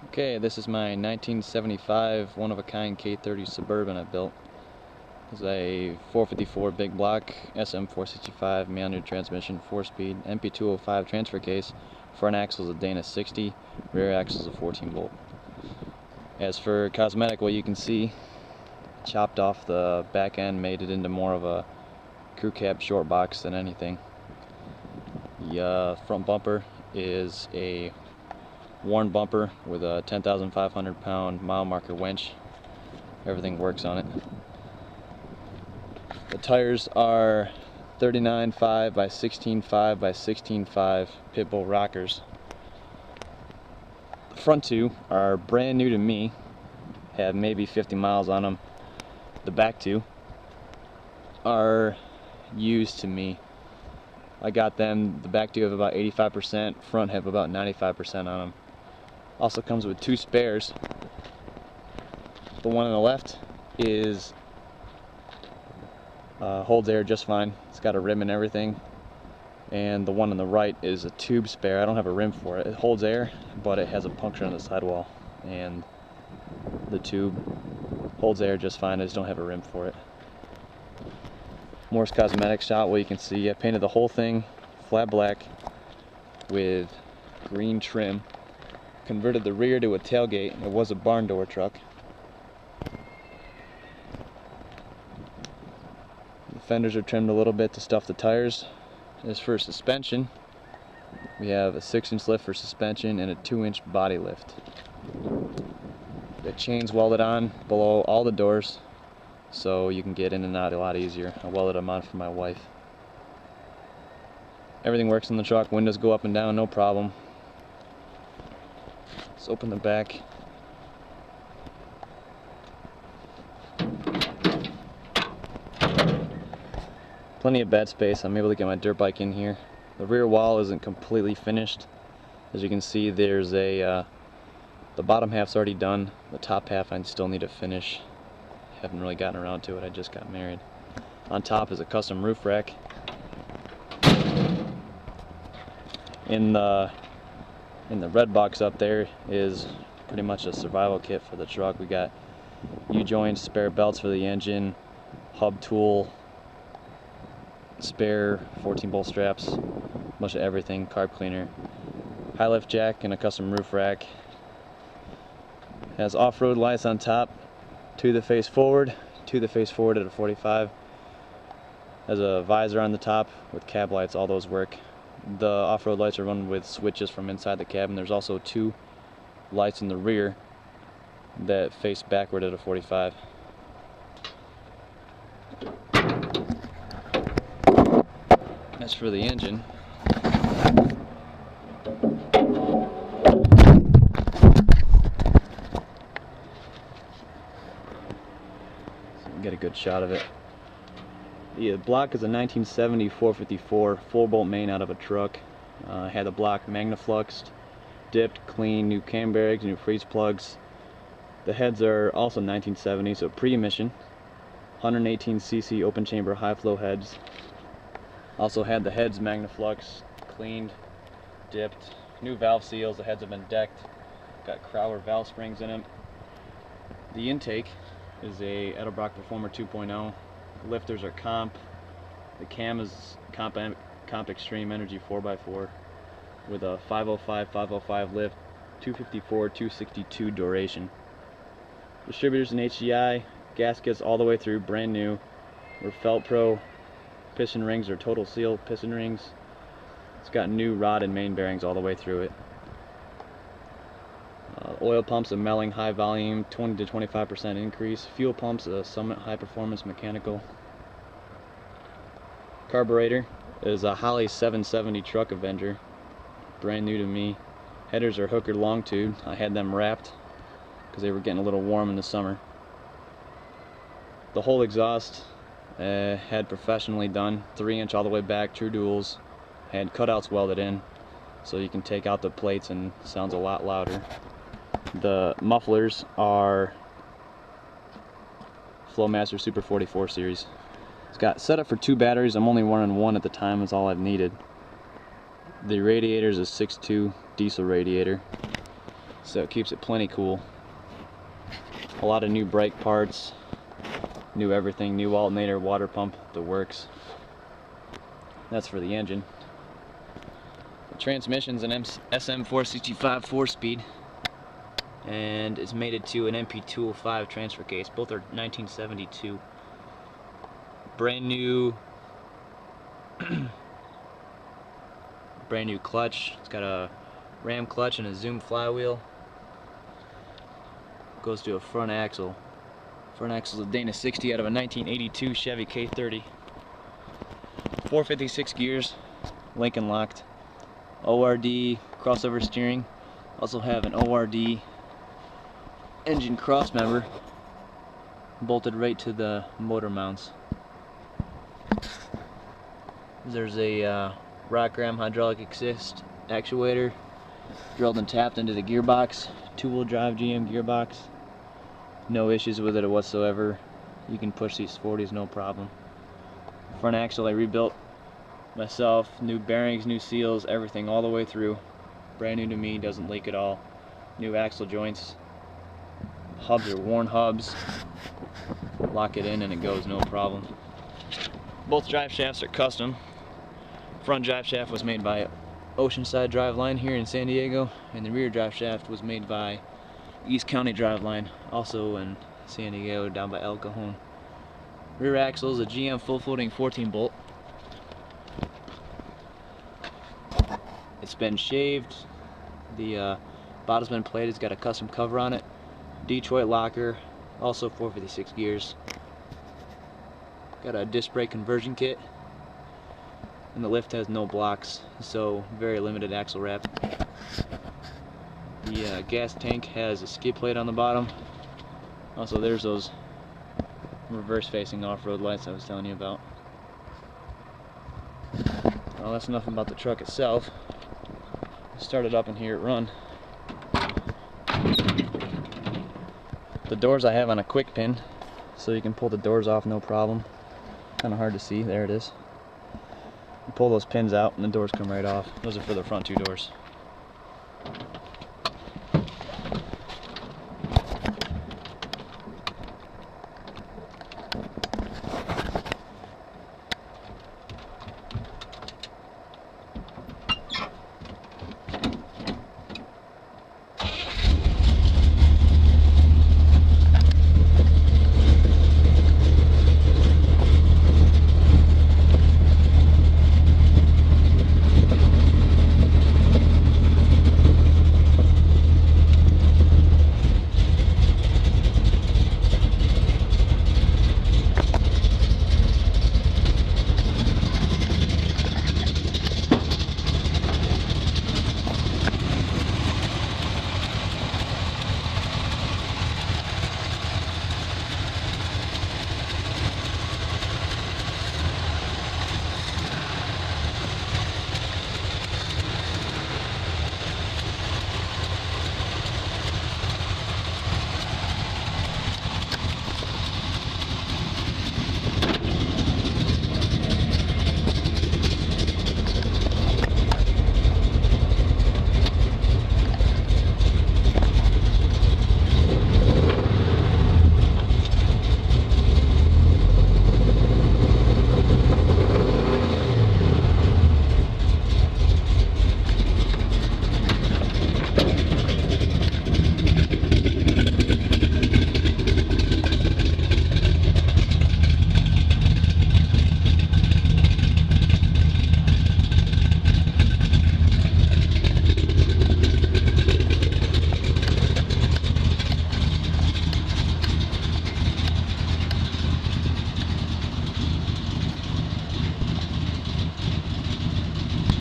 Okay, this is my 1975 one-of-a-kind K30 Suburban I built. It's a 454 big block SM465 manual transmission, 4-speed, MP205 transfer case. Front axle is a Dana 60, rear axle is a 14 bolt. As for cosmetic, what you can see, chopped off the back end, made it into more of a crew cab short box than anything. The front bumper is a worn bumper with a 10,500 pound mile marker winch. Everything works on it. The tires are 39.5 by 16.5 by 16.5 Pitbull rockers. The front two are brand new to me, have maybe 50 miles on them. The back two are used to me. I got them, the back two have about 85%, front have about 95% on them. Also comes with two spares. The one on the left is holds air just fine. It's got a rim and everything. And the one on the right is a tube spare. I don't have a rim for it. It holds air, but it has a puncture on the sidewall. And the tube holds air just fine. I just don't have a rim for it. Morse cosmetic shot. Well, you can see I painted the whole thing flat black with green trim. Converted the rear to a tailgate. It was a barn door truck. The fenders are trimmed a little bit to stuff the tires. As for suspension, we have a 6-inch lift for suspension and a 2-inch body lift. The chains welded on below all the doors, so you can get in and out a lot easier. I welded them on for my wife. Everything works in the truck. Windows go up and down, no problem. Let's open the back. Plenty of bed space. I'm able to get my dirt bike in here. The rear wall isn't completely finished. As you can see, there's the bottom half's already done. The top half I still need to finish. Haven't really gotten around to it. I just got married. On top is a custom roof rack. In the red box up there is pretty much a survival kit for the truck. We got U-joints, spare belts for the engine, hub tool, spare 14 bolt straps, a bunch of everything, carb cleaner, high lift jack, and a custom roof rack. Has off-road lights on top, two that face forward at a 45. Has a visor on the top with cab lights, all those work. The off-road lights are run with switches from inside the cabin. There's also two lights in the rear that face backward at a 45. As for the engine, get a good shot of it. The block is a 1970 454 4-bolt main out of a truck. Had the block magnafluxed, dipped, clean, new cam bearings, new freeze plugs. The heads are also 1970, so pre-emission. 118cc open chamber high flow heads. Also had the heads magnaflux, cleaned, dipped, new valve seals. The heads have been decked. Got Crowler valve springs in them. The intake is a Edelbrock Performer 2.0. Lifters are comp. The cam is comp Extreme Energy 4x4 with a 505 lift, 254, 262 duration. Distributors and HDI, gaskets all the way through, brand new. We're Felt Pro. Piston rings are Total Seal piston rings. It's got new rod and main bearings all the way through it. Oil pumps a Melling high volume, 20 to 25% increase. Fuel pumps a Summit high performance mechanical. Carburetor is a Holley 770 Truck Avenger, brand new to me. Headers are Hooker long tube. I had them wrapped because they were getting a little warm in the summer. The whole exhaust had professionally done, 3-inch all the way back, true duals. Had cutouts welded in, so you can take out the plates and it sounds a lot louder. The mufflers are Flowmaster Super 44 series. It's got set up for 2 batteries. I'm only running 1 at the time, is all I've needed. The radiator is a 6.2 diesel radiator. so it keeps it plenty cool. A lot of new brake parts, new everything, new alternator, water pump, the works. That's for the engine. The transmission's an SM465 4-speed, and it's mated to an MP205 transfer case. Both are 1972. Brand new brand new clutch. It's got a ram clutch and a zoom flywheel. Goes to a front axle. Front axle is a Dana 60 out of a 1982 Chevy K30. 456 gears, Lincoln locked. ORD crossover steering. Also have an ORD engine cross member bolted right to the motor mounts. There's a rock ram hydraulic assist actuator drilled and tapped into the gearbox. 2-wheel drive GM gearbox. No issues with it whatsoever. You can push these 40s no problem. Front axle I rebuilt myself. New bearings, new seals, everything all the way through. Brand new to me, doesn't leak at all. New axle joints. Hubs are worn hubs. Lock it in and it goes no problem. Both drive shafts are custom. Front drive shaft was made by Oceanside Driveline here in San Diego, and the rear drive shaft was made by East County Driveline, also in San Diego, down by El Cajon. Rear axle is a GM full floating 14 bolt. It's been shaved. The bottom's been plated. It's got a custom cover on it. Detroit locker, also 456 gears. Got a disc brake conversion kit. And the lift has no blocks, so very limited axle wrap. The gas tank has a skid plate on the bottom. Also, there's those reverse-facing off-road lights I was telling you about. Well, that's enough about the truck itself. Start it up and hear it run. The doors I have on a quick pin, so you can pull the doors off no problem. Kind of hard to see. There it is. You pull those pins out and the doors come right off. Those are for the front two doors.